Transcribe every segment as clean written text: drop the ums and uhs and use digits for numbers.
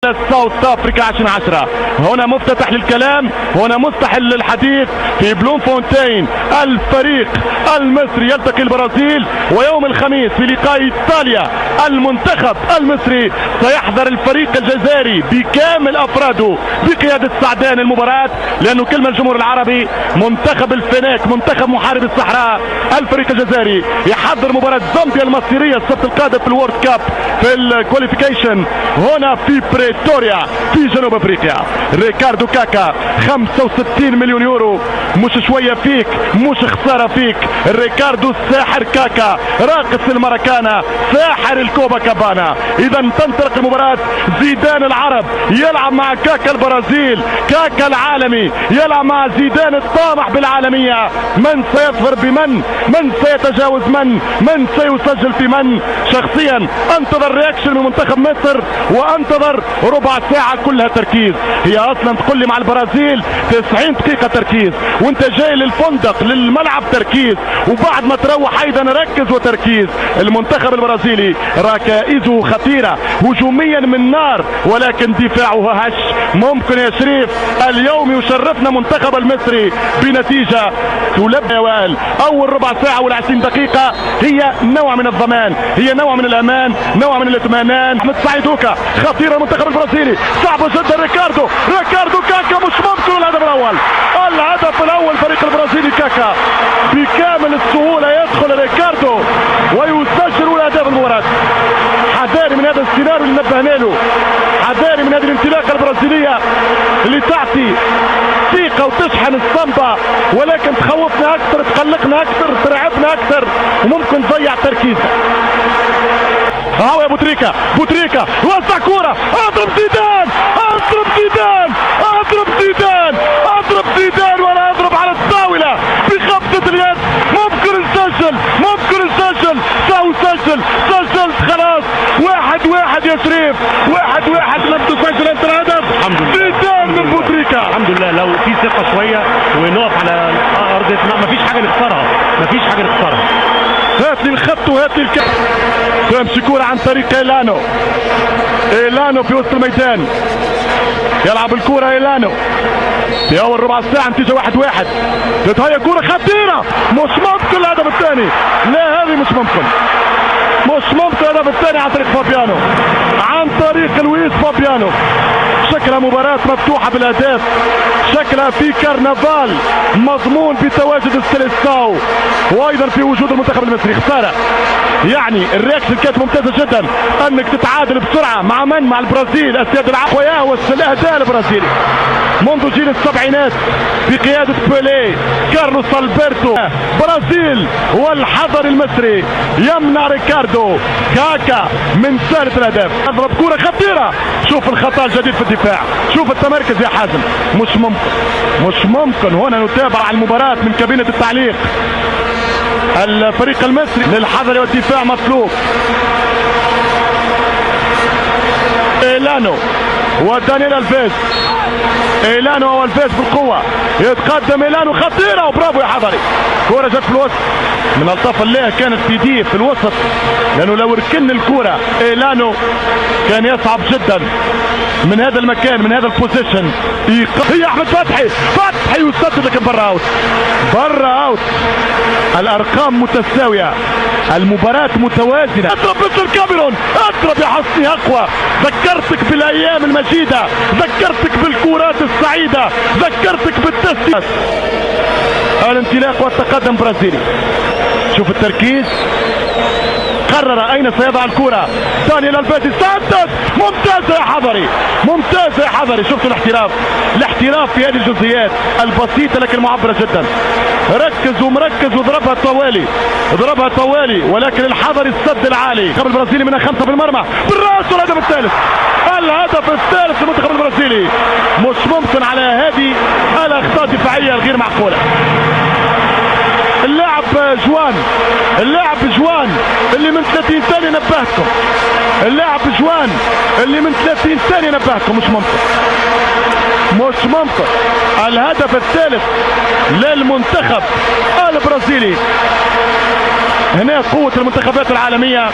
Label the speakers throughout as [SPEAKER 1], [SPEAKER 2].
[SPEAKER 1] ساوث افريكا 2010. هنا مفتتح للكلام، هنا مستحل للحديث في بلوم فونتين. الفريق المصري يلتقي البرازيل، ويوم الخميس في لقاء ايطاليا المنتخب المصري سيحضر الفريق الجزائري بكامل افراده بقياده سعدان المباراه، لانه كلمه الجمهور العربي منتخب الفناك، منتخب محارب الصحراء. الفريق الجزائري يحضر مباراه زامبيا المصيريه السبت القادم في الورد كاب في الكواليفيكيشن هنا في بريتوريا في جنوب افريقيا. ريكاردو كاكا 65 مليون يورو، مش شويه فيك، مش خساره فيك. ريكاردو الساحر كاكا، راقص الماراكانا، ساحر الكوبا كابانا. اذا تنطلق المباراه. زيدان العرب يلعب مع كاكا البرازيل، كاكا العالمي يلعب مع زيدان الطامح بالعالميه. من سيظفر بمن؟ من سيتجاوز من سيسجل في من؟ شخصيا انتظر رياكشن من منتخب مصر، وانتظر ربع ساعة كلها تركيز. هي اصلا تقول لي مع البرازيل 90 دقيقة تركيز، وانت جاي للفندق للملعب تركيز، وبعد ما تروح ايضا ركز وتركيز. المنتخب البرازيلي ركائزه خطيرة هجوميا من نار، ولكن دفاعه هش. ممكن يا شريف اليوم يشرفنا منتخب المصري بنتيجة تلبي وائل. اول ربع ساعة وال20 دقيقة هي نوع من الضمان، هي نوع من الامان، نوع من الاطمئنان. احمد سعيد هوكا خطيرة المنتخب البرازيلي، صعبة جدا. ريكاردو كاكا مش ممكن. الهدف الاول فريق البرازيلي كاكا بكامل السهولة يدخل ريكاردو ويسجل اولى اهداف المباراة. حذاري من هذا السيناريو اللي نبهنا له، حذاري من هذه الانطلاقة البرازيلية اللي تعطي ثقة وتشحن الصنبة، ولكن تخوفنا اكثر، تقلقنا اكثر، ترعبنا اكثر، وممكن تضيع تركيزنا. هاو يا بوتريكا وسع كورة، اضرب زيدان ولا اضرب على الطاولة بخبطة اليد. ممكن نسجل، سجلت خلاص. 1-1 يا شريف، 1-1 لم تسجل انت الهدف. زيدان من بوتريكا.
[SPEAKER 2] الحمد لله لو في ثقة شوية ونقف على ارض مفيش حاجة نخسرها.
[SPEAKER 1] هات لي الخط وهات لي الكاس. تمشي كورة عن طريق إيلانو في وسط الميدان، يلعب الكورة إيلانو في أول ربع ساعة. نتيجة 1-1. تتهيأ كورة خطيرة، مش ممكن الهدف الثاني. لا هذه مش ممكن الهدف الثاني عن طريق فابيانو، عن طريق لويس فابيانو. شكلها مباراة مفتوحة بالأهداف، شكلها في كرنفال مضمون بتواجد السيليساو وايضا في وجود المنتخب المصري. خسارة يعني الرياكشن كانت ممتازة جدا، انك تتعادل بسرعة مع البرازيل السيد العام، ويهوس الأداء البرازيلي منذ جيل السبعينات بقيادة بيليه، كارلوس ألبرتو. برازيل والحضر المصري يمنع ريكاردو كاكا من ثالث الأهداف. اضرب كورة خطيرة، شوف الخطأ الجديد في الدفاع، شوف التمركز يا حازم. مش ممكن. هنا نتابع المباراة من كابينة التعليق. الفريق المصري للحذر والدفاع مطلوب. إيلانو ودانيال ألفيز، إيلانو والفيز بالقوة، يتقدم إيلانو خطيرة، وبرافو يا حضري. كورة جت في الوسط من الطاف الله، كانت في دي في الوسط، لأنه لو ركن الكورة إيلانو كان يصعب جدا من هذا المكان، من هذا البوزيشن. هي أحمد فتحي يسدد، لكن برا اوت. الأرقام متساوية، المباراة متوازنة. اضرب مثل الكاميرون، اضرب يا حسني أقوى. ذكرتك بالأيام المجيدة، ذكرتك بالكورات السعيدة، ذكرتك بالتسديد. الانطلاق والتقدم برازيلي. شوف التركيز، قرر اين سيضع الكرة. دانيال ألفيز سدد، ممتازة يا حضري. شفت الاحتراف في هذه الجزئيات البسيطة لكن معبرة جدا. ركز ومركز وضربها طوالي، ولكن الحضري السد العالي. المنتخب البرازيلي من 5 بالمرمى بالراس، والهدف الثالث للمنتخب البرازيلي. مش ممكن على هذه الاخطاء الدفاعية الغير معقولة. اللاعب جوان اللي من 30 ثانية نبهتكم، مش ممكن. الهدف الثالث للمنتخب البرازيلي. هنا قوة المنتخبات العالمية.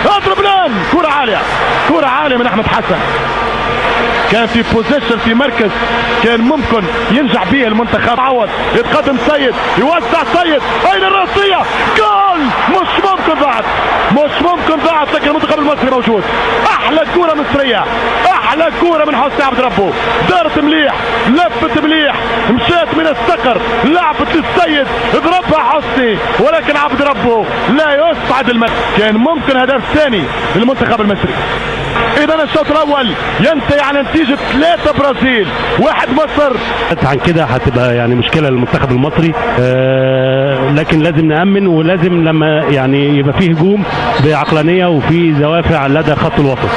[SPEAKER 1] اضرب الآن كرة عالية من أحمد حسن. كان في بوزيشن في مركز كان ممكن ينجح به المنتخب. عوض يتقدم سيد يوزع سيد اين الراسية جول مش ممكن ضاعت لكن المنتخب المصري موجود. احلى كورة مصرية احلى كورة من حسني عبد ربه دارت مليح لفت مليح مشات من السكر لعبت للسيد ضربها حسني ولكن عبد ربه لا يصعد الملك. كان ممكن هدف ثاني للمنتخب المصري. اذا الشوط الاول ينتهي على نتيجة 3 برازيل 1 مصر.
[SPEAKER 2] عن كده هتبقى يعني مشكلة للمنتخب المصري لكن لازم نأمن ولازم لما يعني يبقى فيه هجوم بعقلانية وفي دوافع لدى خط الوسط.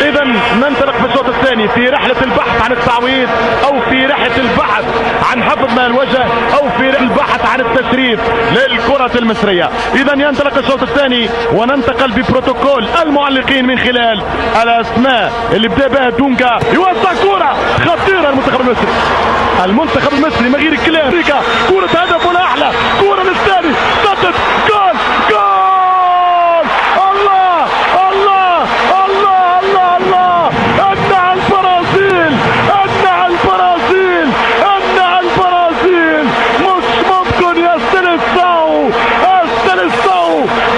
[SPEAKER 1] اذا ننطلق في الشوط الثاني في رحلة البحث عن التعويض او في رحلة البحث عن حفظ ما الوجه او في رحلة البحث عن التشريف للكرة المصرية. اذا ينطلق الشوط الثاني وننتقل ببروتوكول المعلقين من خلال الاسماء اللي بدا بها دونجا يوزع كرة خطيرة المنتخب المصري ما غير الكلام. كرة هدف ولا احلى كرة للثاني سدد جول الله الله الله الله الله أنع البرازيل مش ممكن يستلسعوا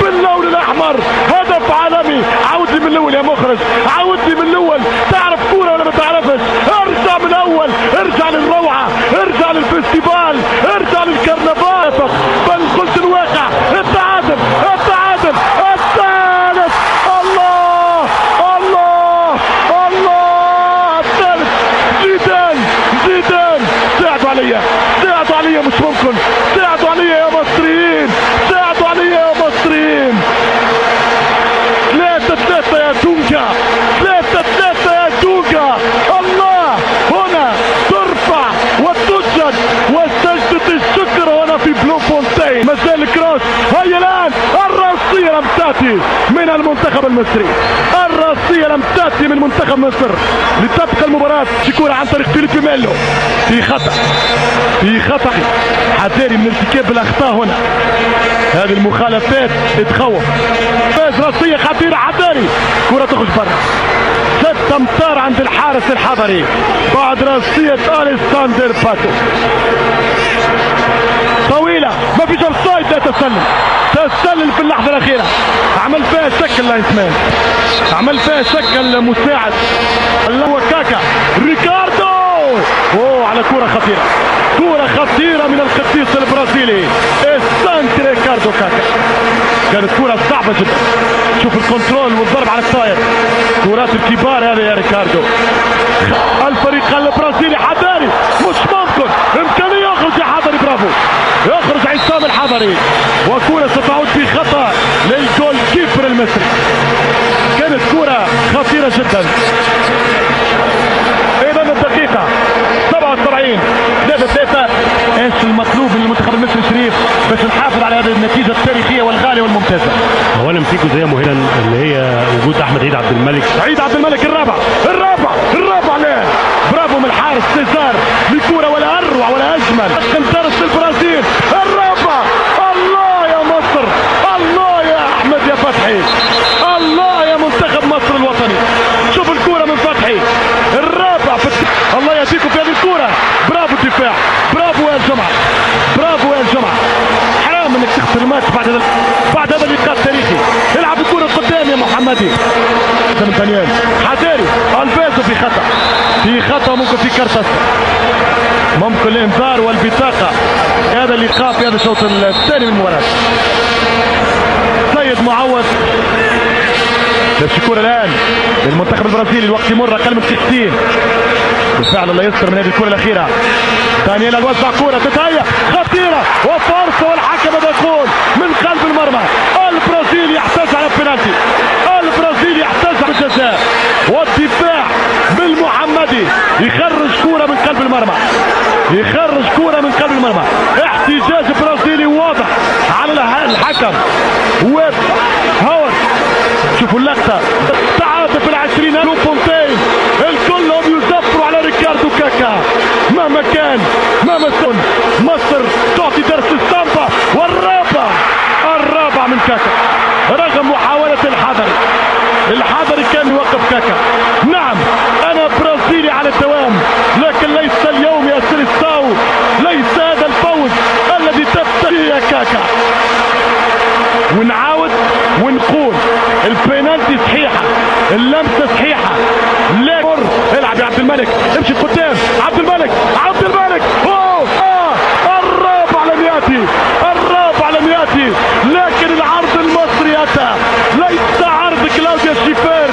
[SPEAKER 1] باللون الأحمر. هدف عالمي. عاود لي من الأول يا مخرج عاود لي من الأول. تعرف كورة ولا ما تعرفش؟ ارجع من الأول ارجع للروعة ارجع للفستيفال ارجع للكرنفال بل قلت الواقع. التعادل الثالث الله الثالث زيدان ساعدوا عليا مش ممكن ساعدوا عليا يا مصريين 3-3 يا دونجا 3-3 يا دونجا. الله هنا ترفع وتسجد وسجدة الشكر هنا في بلومفونتين. مازال الكروس هيا الان الراسية لم تأتي من المنتخب المصري. لم تأتي من منتخب مصر لتبقى المباراة شكورة عن طريق فيليبي ميلو في خطأ حذاري من ارتكاب الاخطاء هنا. هذه المخالفات تخوف. فاز راسية خطيرة حذاري كرة تخرج برا 6 امتار عند الحارس الحضري بعد راسية أليساندر باتو طويلة ما فيش اوفسايد. لا تسلل في اللحظة الأخيرة عمل فيها شكل لايسمان عمل فيها شكل مساعد اللي هو كاكا ريكاردو على كرة خطيرة من القطيس البرازيلي السانت ريكاردو كاكا. كانت كرة صعبة جدا. شوف الكنترول والضرب على الطاير كرات الكبار هذه يا ريكاردو. الفريق البرازيلي حضاري مش ممكن امكانية يخرج يا حضري برافو يخرج عصام الحضري وكرة ستعود في خطأ للجول كيبر المصري. كانت كرة خطيرة جدا. اذا الدقيقة 77 3-3 ايش المطلوب من المنتخب المصري شريف باش نحافظ على هذه النتيجة التاريخية والغالية والممتازة؟
[SPEAKER 2] اولا في جزئية مهمة اللي هي وجود احمد عيد عبد الملك الرابع لا برافو من الحارس سيزار لكرة ولا اروع ولا اجمل درس البرازيل الرابع. الله يا مصر الله يا احمد يا فتحي الله يا منتخب مصر الوطني. شوف الكرة من فتحي الرابع الله يهديكم في هذه الكرة. برافو الدفاع برافو يا الجمعة حرام انك تخسر الماتش بعد هذا اللقاء التاريخي. العب الكرة قدام يا محمدي من ثانيين حذاري الفيزو في خطأ ممكن في كارت ممكن الانذار والبطاقة. هذا اللقاء في هذا الشوط الثاني من المباراة. سيد معوض الكرة الآن للمنتخب البرازيلي. الوقت يمر أقل من 60 بالفعل الله يستر من هذه الكرة الأخيرة. دانييل الوزع كرة تتهيأ خطيرة وفرصة والحكم يقول من قلب المرمى. البرازيل يحتاج على البنالتي البرازيل يحتاج على الجزاء والدفاع بالمحمدي يخرج كرة من قلب المرمى. احتجاج برازيلي واضح على الحكم هاورد. شوفوا اللقطة تعاطف العشرين بلومفونتين الكل يزفروا على ريكاردو كاكا. مهما كان مصر تعطي درس السامبا والرابع من كاكا رغم محاولة الحضري كان يوقف كاكا. نعم انا برازيلي
[SPEAKER 1] اللمسه صحيحه. العب يا عبد الملك، امشي قدام عبد الملك، عبد الملك الرابع لم ياتي، الرابع لم ياتي، لكن العرض المصري اتى، ليس عرض كلاوديا الشيفاء.